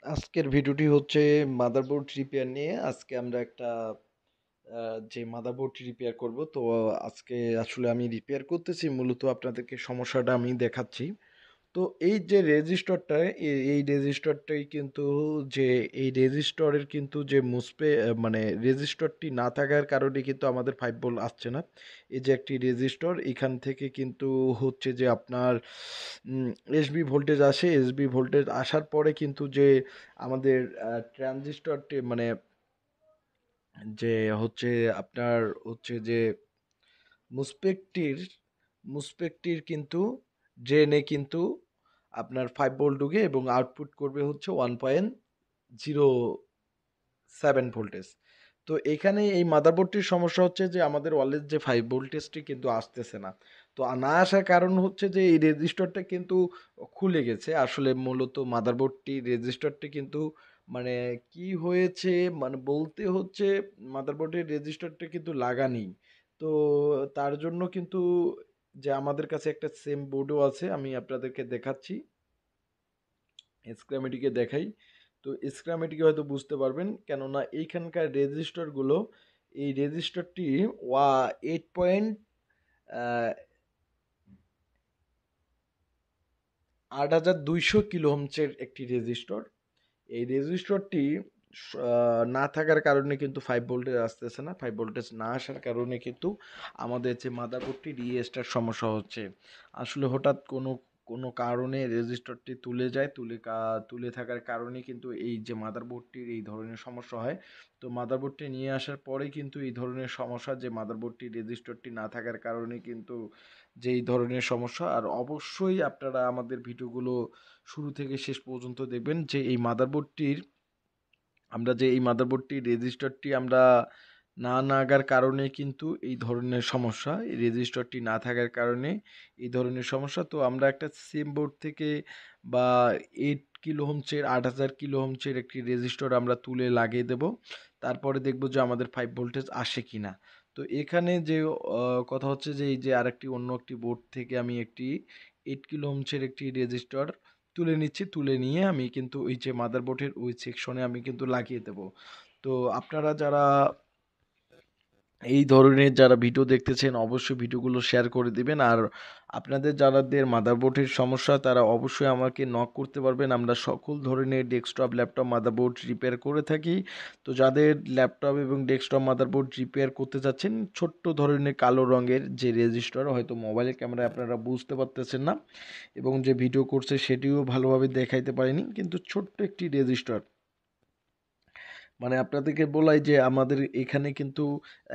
আজকের ভিডিওটি হচ্ছে মাদারবোর্ড রিপেয়ার নিয়ে। আজকে আমরা একটা যে মাদারবোর্ড রিপেয়ার করব। তো আজকে আসলে আমি রিপেয়ার করতেছি, মূলত আপনাদেরকে সমস্যাটা আমি দেখাচ্ছি। তো এই যে রেজিস্টরটা, এই রেজিস্টরটাই কিন্তু, যে এই রেজিস্টরের কিন্তু যে মানে রেজিস্টরটি না থাকার কারণে কিন্তু আমাদের 5 ভোল্ট আসছে না। এই যে একটি রেজিস্টর, এখান থেকে কিন্তু হচ্ছে যে আপনার এসবি ভোল্টেজ আসে। এসবি ভোল্টেজ আসার পরে কিন্তু যে আমাদের ট্রানজিস্টরটি মানে যে হচ্ছে আপনার হচ্ছে যে মুসপেকটির মুসপেকটির কিন্তু ড্রেনে কিন্তু আপনার 5 ভোল্ট ঢুকে এবং আউটপুট করবে হচ্ছে 1.07 ভোল্টেজ। তো এখানে এই মাদারবোর্ডটির সমস্যা হচ্ছে যে আমাদের ওয়ালের যে 5 ভোল্টেজটি কিন্তু আসতেছে না। তো না আসার কারণ হচ্ছে যে এই রেজিস্টারটা কিন্তু খুলে গেছে। আসলে মূলত মাদারবোর্ডটি রেজিস্টারটি কিন্তু মানে কি হয়েছে, মানে বলতে হচ্ছে মাদারবোর্ডের রেজিস্টারটা কিন্তু লাগা নেই। তো তার জন্য কিন্তু যে আমাদের কাছে একটা সেম বোর্ডও আছে, আমি আপনাদেরকে দেখাচ্ছি, স্ক্রামেটিকে দেখাই। তো স্ক্রামেটিকে হয়তো বুঝতে পারবেন, কেননা এইখানকার রেজিস্টারগুলো, এই রেজিস্টারটি 8.8200 কিলো ওহমসের একটি রেজিস্টর। এই রেজিস্টরটি না থাকার কারণে কিন্তু 5 ভোল্টেজ আসতেছে না। 5 ভোল্টেজ না আসার কারণে কিন্তু আমাদের যে মাদারবোর্ডটি রিস্টার্ট সমস্যা হচ্ছে। আসলে হঠাৎ কোনো কোনো কারণে রেজিস্টরটি তুলে যায়, তুলে থাকার কারণে কিন্তু এই যে মাদারবোর্ডটির এই ধরনের সমস্যা হয়। তো মাদারবোর্ডটি নিয়ে আসার পরেই কিন্তু এই ধরনের সমস্যা, যে মাদারবোর্ডটি রেজিস্টরটি না থাকার কারণে কিন্তু যেই ধরনের সমস্যা। আর অবশ্যই আপনারা আমাদের ভিডিওগুলো শুরু থেকে শেষ পর্যন্ত দেখবেন, যে এই মাদারবোর্ডটির এই মাদারবোর্ডটির রেজিস্টারটি আমরা না নাগার কারণে কিন্তু এই ধরনের সমস্যা, এই রেজিস্টারটি না থাকার কারণে এই ধরনের সমস্যা। তো আমরা একটা সেম বোর্ড থেকে বা 8 কিলো ওহমসের 8000 কিলো ওহমসের একটি রেজিস্টার আমরা তুলে লাগিয়ে দেব। তারপরে দেখব যে আমাদের 5 ভোল্টেজ আসে কিনা। তো এখানে যে কথা হচ্ছে যে এই যে আরেকটি অন্য একটি বোর্ড থেকে আমি একটি 8 কিলো ওহমসের একটি রেজিস্টার তুলে নিচ্ছি। তুলে নিয়ে আমি কিন্তু ওই যে মাদারবোর্ডের ওই সেকশনে আমি কিন্তু লাগিয়ে দেব। তো আপনারা যারা এই ধরনের যারা ভিডিও দেখতেছেন, অবশ্যই ভিডিওগুলো শেয়ার করে দিবেন। আর আপনাদের যাদের মাদারবোর্ডের সমস্যা, তারা অবশ্যই আমাকে নক করতে পারবেন। আমরা সকল ধরনের ডেস্কটপ, ল্যাপটপ, মাদারবোর্ড রিপেয়ার করে থাকি। তো যাদের ল্যাপটপ এবং ডেস্কটপ মাদারবোর্ড রিপেয়ার করতে চাচ্ছেন, ছোট্ট ধরনের কালো রঙের যে রেজিস্টার, হয়তো মোবাইলের ক্যামেরায় আপনারা বুঝতে পারতেছেন না এবং যে ভিডিও করছে সেটিও ভালোভাবে দেখাইতে পারিনি, কিন্তু ছোট্ট একটি রেজিস্টার, মানে আপনাদেরকে বলাই যে আমাদের এখানে কিন্তু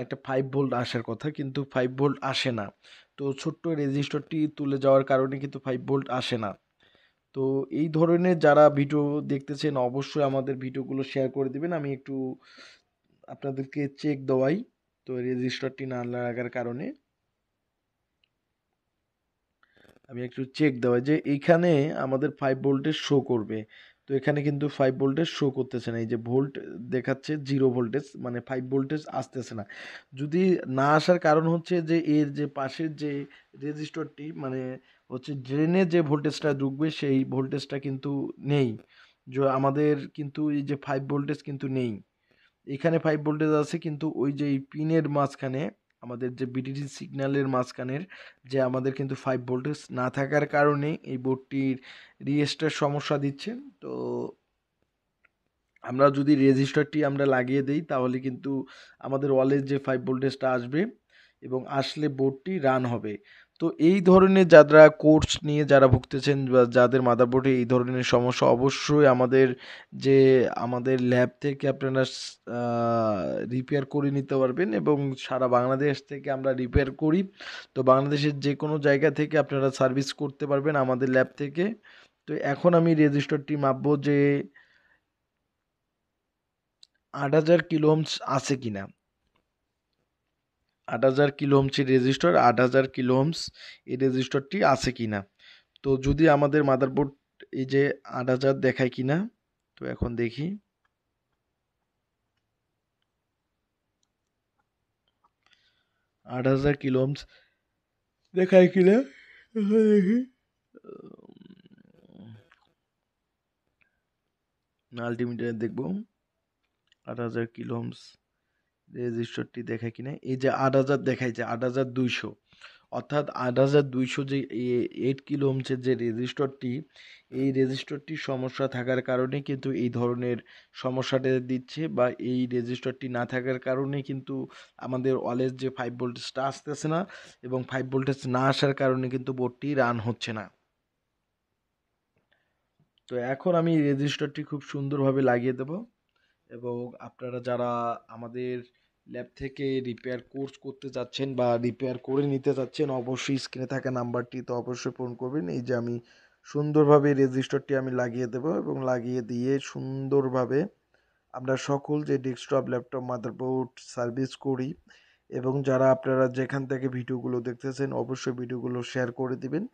একটা 5 ভোল্ট আসার কথা, কিন্তু 5 ভোল্ট আসে না। তো ছোট্ট রেজিস্টারটি তুলে যাওয়ার কারণে কিন্তু 5 ভোল্ট আসে না। তো এই ধরনের যারা ভিডিও দেখতেছেন, অবশ্যই আমাদের ভিডিওগুলো শেয়ার করে দিবেন। আমি একটু আপনাদেরকে চেক দেওয়াই। তো রেজিস্টারটি না লাগার কারণে আমি একটু চেক দেওয়া যে এইখানে আমাদের 5 ভোল্টেজ শো করবে। তো এখানে কিন্তু 5 ভোল্টেজ শো করতেছে না, এই যে ভোল্ট দেখাচ্ছে 0 ভোল্টেজ, মানে 5 ভোল্টেজ আসতেছে না। যদি না আসার কারণ হচ্ছে যে এর যে পাশের যে রেজিস্টরটি, মানে হচ্ছে ড্রেনে যে ভোল্টেজটা ঢুকবে সেই ভোল্টেজটা কিন্তু নেই। যে আমাদের কিন্তু এই যে 5 ভোল্টেজ কিন্তু নেই, এখানে 5 ভোল্টেজ আছে, কিন্তু ওই যে এই পিনের মাঝখানে, আমাদের যে বিডিডি সিগন্যালের মাঝখানের, যে আমাদের কিন্তু 5 ভোল্টেজ না থাকার কারণে এই বোর্ডটির রিস্টার সমস্যা দিচ্ছে। তো আমরা যদি রেজিস্টারটি আমরা লাগিয়ে দেই, তাহলে কিন্তু আমাদের ওয়ালের যে 5 ভোল্টেজটা আসবে এবং আসলে বোর্ডটি রান হবে। তো এই ধরনের যারা কোর্স নিয়ে যারা ভুগতেছেন বা যাদের মাদারবোর্ডে এই ধরনের সমস্যা, অবশ্যই যে আমাদের ল্যাব থেকে আপনারা রিপেয়ার করে নিতে পারবেন এবং সারা বাংলাদেশ থেকে আমরা রিপেয়ার করি। তো বাংলাদেশের যে কোনো জায়গা থেকে আপনারা সার্ভিস করতে পারবেন আমাদের ল্যাব থেকে। তো এখন আমি রেজিস্টারটি মাপবো যে 8,000 কিলো ওহমস আছে কিনা। 8,000 কিলো ওহমসের রেজিস্টার, 8,000 কিলো ওহমস এই রেজিস্টারটি আছে কিনা। তো যদি আমাদের মাদারবোর্ড এই যে 8,000 দেখায় কিনা, তো এখন দেখি 8,000 কিলো ওহমস দেখায় কিনা। এখন দেখি মাল্টিমিটারে দেখব 8000 কিলো ওহমস রেজিস্টরটি দেখায় কিনা। এই যে 8000 দেখাইছে, 8200, অর্থাৎ 8200 যে 8 কিলো ওহমসের যে রেজিস্টরটি, এই রেজিস্টরটির সমস্যা থাকার কারণে কিন্তু এই ধরনের সমস্যাটা দিচ্ছে, বা এই রেজিস্টরটি না থাকার কারণে কিন্তু আমাদের অলওয়েজ যে 5 ভোল্টেজটা আসতেছে না, এবং 5 ভোল্টেজ না আসার কারণে কিন্তু বোর্ডটি রান হচ্ছে না। তো এখন আমি রেজিস্টরটি খুব সুন্দরভাবে লাগিয়ে দেব, এবং আপনারা যারা আমাদের ল্যাব থেকে রিপেয়ার কোর্স করতে যাচ্ছেন বা রিপেয়ার করে নিতে যাচ্ছেন, অবশ্যই স্ক্রিনে থাকা নাম্বারটি তো অবশ্যই ফোন করবেন। এই যে আমি সুন্দরভাবে রেজিস্টরটি আমি লাগিয়ে দেব, এবং লাগিয়ে দিয়ে সুন্দরভাবে আমরা সকল যে ডেস্কটপ, ল্যাপটপ, মাদারবোর্ড সার্ভিস করি, এবং যারা আপনারা যেখান থেকে ভিডিওগুলো দেখতেছেন অবশ্যই ভিডিওগুলো শেয়ার করে দিবেন।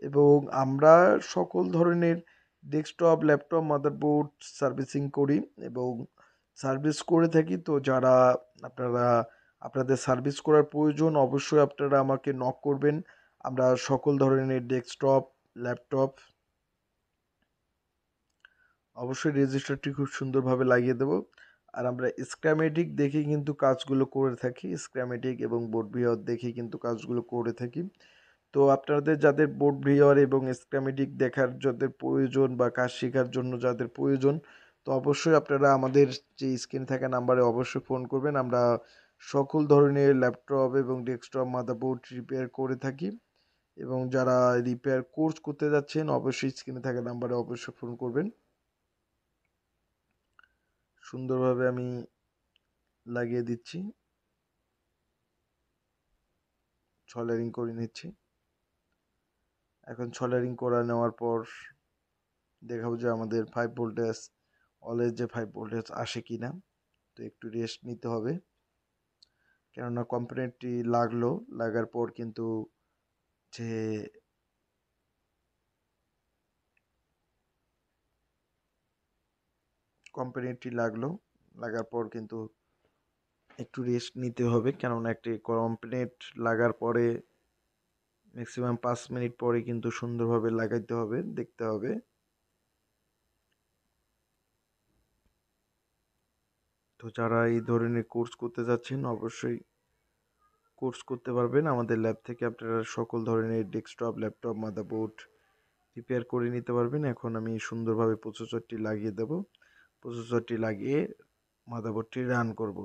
এবং আমরা সকল ধরনের ডেস্কটপ, ল্যাপটপ, মাদারবোর্ড সার্ভিসিং করি এবং সার্ভিস করে থাকি। তো যারা আপনারা আপনাদের সার্ভিস করার প্রয়োজন, অবশ্যই আপনারা আমাকে নক করবেন। আমরা সকল ধরনের ডেস্কটপ, ল্যাপটপ, অবশ্যই রেজিস্টারটি খুব সুন্দরভাবে লাগিয়ে দেব। আর আমরা স্ক্রামেটিক দেখে কিন্তু কাজগুলো করে থাকি, স্ক্রামেটিক এবং বোর্ড ভিওর দেখে কিন্তু কাজগুলো করে থাকি। তো আপনাদের যাদের বোর্ড ভিওর এবং স্ক্রামেটিক দেখার যাদের প্রয়োজন বা কাজ শেখার জন্য যাদের প্রয়োজন, তো অবশ্যই আপনারা আমাদের যে স্ক্রিনে থাকা নাম্বারে অবশ্যই ফোন করবেন। আমরা সকল ধরনের ল্যাপটপ এবং ডেস্কটপ, মাদারবোর্ড রিপেয়ার করে থাকি, এবং যারা রিপেয়ার কোর্স করতে যাচ্ছেন অবশ্যই স্ক্রিনে থাকা নাম্বারে অবশ্যই ফোন করবেন। সুন্দরভাবে আমি লাগিয়ে দিচ্ছি, ছলারিং করে নিচ্ছি। এখন ছলারিং করে নেওয়ার পর দেখাবো যে আমাদের 5 ভোল্টেজ অলওয়েজ যে 5 ভোল্টেজ আসে কিনা। তো একটু রেস্ট নিতে হবে, কেননা কম্পোনেন্টটি লাগলো, লাগার পর কিন্তু যে কম্পোনেন্টটি লাগলো, লাগার পর কিন্তু একটু রেস্ট নিতে হবে, কেননা একটি কম্পোনেন্ট লাগার পরে ম্যাক্সিমাম 5 মিনিট পরে কিন্তু সুন্দরভাবে লাগাইতে হবে, দেখতে হবে। তো যারা এই ধরনের কোর্স করতে যাচ্ছেন অবশ্যই কোর্স করতে পারবেন আমাদের ল্যাব থেকে। আপনারা সকল ধরনের ডেস্কটপ, ল্যাপটপ, মাদারবোর্ড রিপেয়ার করে নিতে পারবেন। এখন আমি সুন্দরভাবে প্রসেসরটি লাগিয়ে দেব, প্রসেসরটি লাগিয়ে মাদারবোর্ডটি রান করব।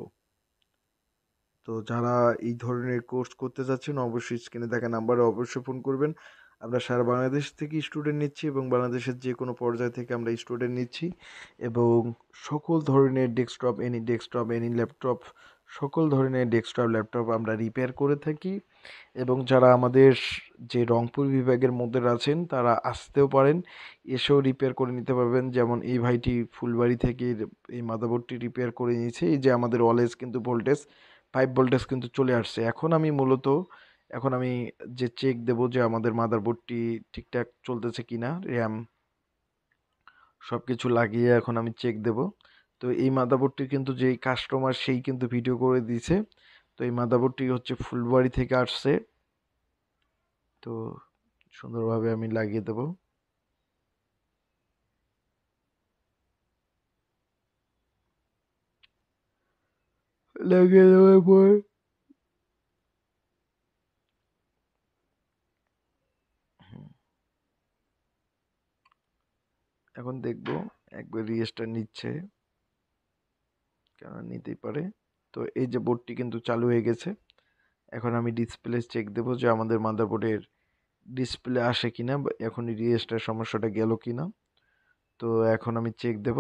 তো যারা এই ধরনের কোর্স করতে যাচ্ছেন অবশ্যই স্ক্রিনে থাকা নাম্বারে অবশ্যই ফোন করবেন। আমরা সারা বাংলাদেশ থেকে স্টুডেন্ট নিচ্ছি, এবং বাংলাদেশের যে কোনো পর্যায় থেকে আমরা স্টুডেন্ট নিচ্ছি, এবং সকল ধরনের ডেস্কটপ, এনি ল্যাপটপ, সকল ধরনের ডেস্কটপ, ল্যাপটপ আমরা রিপেয়ার করে থাকি। এবং যারা আমাদের যে রংপুর বিভাগের মধ্যে আছেন তারা আসতেও পারেন, এসেও রিপেয়ার করে নিতে পারবেন। যেমন এই ভাইটি ফুলবাড়ি থেকে এই মাদারবোর্ডটি রিপেয়ার করে নিয়েছে। এই যে আমাদের অলওয়েজ কিন্তু ভোল্টেজ 5 ভোল্টেজ কিন্তু চলে আসছে। এখন আমি যে চেক দেব যে আমাদের মাদারবোর্ডটি ঠিকঠাক চলতেছে কিনা, র্যাম সব কিছু লাগিয়ে এখন আমি চেক দেব। তো এই মাদারবোর্ডটি কিন্তু যেই কাস্টমার সেই কিন্তু ভিডিও করে দিয়েছে। তো এই মাদারবোর্ডটি হচ্ছে ফুলবাড়ি থেকে আসছে। তো সুন্দরভাবে আমি লাগিয়ে দেব। লাগিয়ে দেওয়ার পর এখন দেখব একবার রিস্টার নিচ্ছে, কেন নিতেই পারে। তো এই যে বোর্ডটি কিন্তু চালু হয়ে গেছে। এখন আমি ডিসপ্লে চেক দেব যে আমাদের মাদারবোর্ডের ডিসপ্লে আসে কিনা, বা এখন রিস্টার সমস্যাটা গেল কিনা। তো এখন আমি চেক দেব।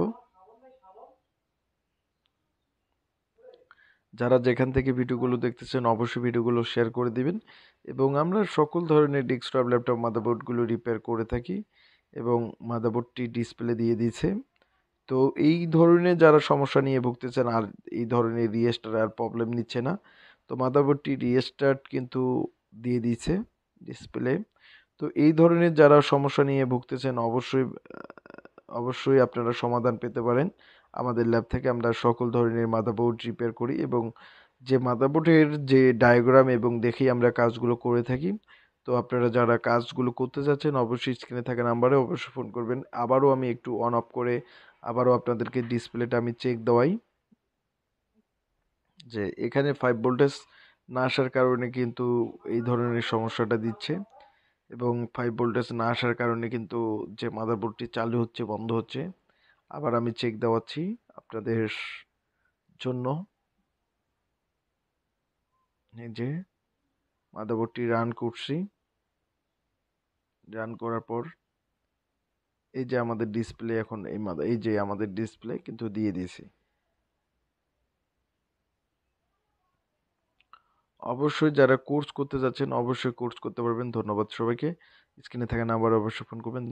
যারা যেখান থেকে ভিডিওগুলো দেখতেছেন অবশ্যই ভিডিওগুলো শেয়ার করে দিবেন। এবং আমরা সকল ধরনের ডেস্কটপ, ল্যাপটপ, মাদারবোর্ডগুলো রিপেয়ার করে থাকি, এবং মাদারবোর্ডটি ডিসপ্লে দিয়ে দিয়েছে। তো এই ধরনের যারা সমস্যা নিয়ে ভুগতেছেন, আর এই ধরনের রিস্টার আর প্রবলেম নিচ্ছে না, তো মাদারবোর্ডটি রিস্টার্ট কিন্তু দিয়ে দিয়েছে ডিসপ্লে। তো এই ধরনের যারা সমস্যা নিয়ে ভুগতেছেন অবশ্যই আপনারা সমাধান পেতে পারেন আমাদের ল্যাব থেকে। আমরা সকল ধরনের মাদারবোর্ড রিপেয়ার করি, এবং যে মাদারবোর্ডের যে ডায়াগ্রাম এবং দেখেই আমরা কাজগুলো করে থাকি। তো আপনারা যারা কাজগুলো করতে যাচ্ছেন অবশ্যই স্ক্রিনে থাকা নাম্বারে অবশ্যই ফোন করবেন। আবারও আমি একটু অন অফ করে আবারও আপনাদেরকে ডিসপ্লেটা আমি চেক দেওয়াই যে এখানে 5 ভোল্টেজ না আসার কারণে কিন্তু এই ধরনের সমস্যাটা দিচ্ছে এবং 5 ভোল্টেজ না আসার কারণে কিন্তু যে মাদারবোর্ডটি চালু হচ্ছে বন্ধ হচ্ছে। আবার আমি চেক দেওয়াচ্ছি আপনাদের জন্য। এই যে মাদারবোর্ডটি রান করছি। রান করার পর এই যে আমাদের ডিসপ্লে এখন এই যে আমাদের ডিসপ্লে কিন্তু দিয়ে দিয়েছি। অবশ্যই যারা কোর্স করতে যাচ্ছেন অবশ্যই কোর্স করতে পারবেন। ধন্যবাদ সবাইকে। স্ক্রিনে থাকা নাম্বারে অবশ্যই ফোন করবেন।